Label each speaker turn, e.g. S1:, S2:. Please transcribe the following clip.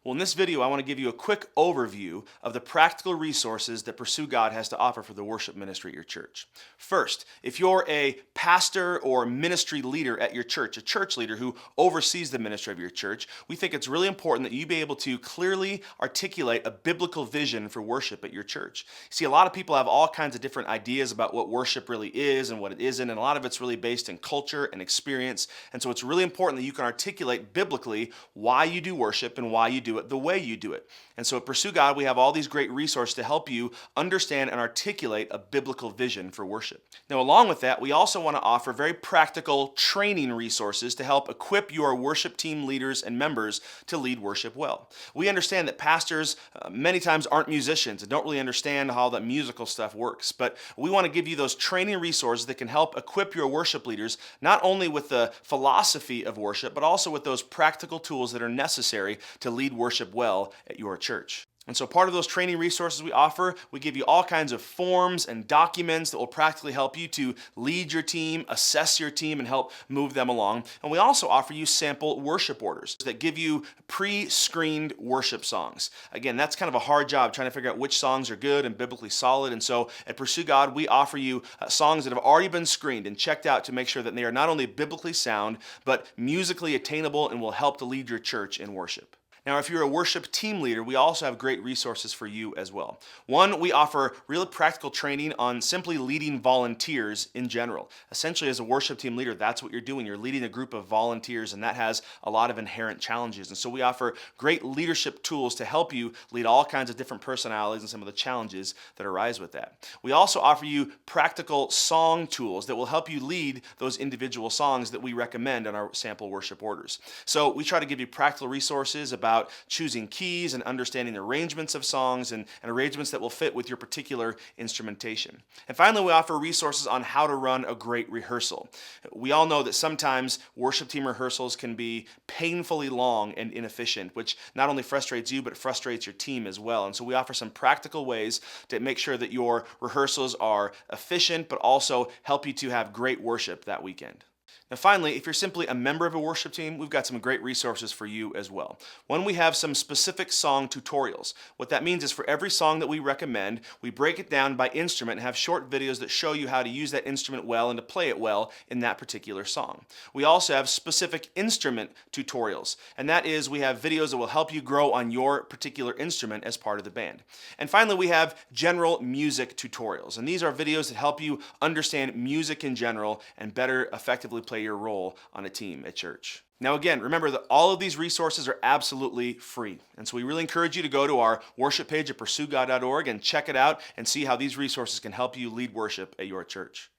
S1: Well, in this video, I want to give you a quick overview of the practical resources that Pursue God has to offer for the worship ministry at your church. First, if you're a pastor or ministry leader at your church, a church leader who oversees the ministry of your church, we think it's really important that you be able to clearly articulate a biblical vision for worship at your church. See, a lot of people have all kinds of different ideas about what worship really is and what it isn't, and a lot of it's really based in culture and experience. And so it's really important that you can articulate biblically why you do worship and why you do it the way you do it. And so at Pursue God, we have all these great resources to help you understand and articulate a biblical vision for worship. Now, along with that, we also want to offer very practical training resources to help equip your worship team leaders and members to lead worship well. We understand that pastors many times aren't musicians and don't really understand how the musical stuff works, but we want to give you those training resources that can help equip your worship leaders not only with the philosophy of worship, but also with those practical tools that are necessary to lead worship well at your church. And so part of those training resources we offer, we give you all kinds of forms and documents that will practically help you to lead your team, assess your team, and help move them along. And we also offer you sample worship orders that give you pre-screened worship songs. Again, that's kind of a hard job trying to figure out which songs are good and biblically solid. And so at Pursue God, we offer you songs that have already been screened and checked out to make sure that they are not only biblically sound, but musically attainable and will help to lead your church in worship. Now, if you're a worship team leader, we also have great resources for you as well. One, we offer really practical training on simply leading volunteers in general. Essentially, as a worship team leader, that's what you're doing. You're leading a group of volunteers, and that has a lot of inherent challenges. And so we offer great leadership tools to help you lead all kinds of different personalities and some of the challenges that arise with that. We also offer you practical song tools that will help you lead those individual songs that we recommend on our sample worship orders. So we try to give you practical resources about choosing keys and understanding the arrangements of songs and arrangements that will fit with your particular instrumentation. And finally, we offer resources on how to run a great rehearsal. We all know that sometimes worship team rehearsals can be painfully long and inefficient, which not only frustrates you, but frustrates your team as well. And so we offer some practical ways to make sure that your rehearsals are efficient, but also help you to have great worship that weekend. Now finally, if you're simply a member of a worship team, we've got some great resources for you as well. One, we have some specific song tutorials. What that means is for every song that we recommend, we break it down by instrument and have short videos that show you how to use that instrument well and to play it well in that particular song. We also have specific instrument tutorials, and that is we have videos that will help you grow on your particular instrument as part of the band. And finally, we have general music tutorials, and these are videos that help you understand music in general and better effectively play your role on a team at church. Now again, remember that all of these resources are absolutely free. And so we really encourage you to go to our worship page at pursuegod.org and check it out and see how these resources can help you lead worship at your church.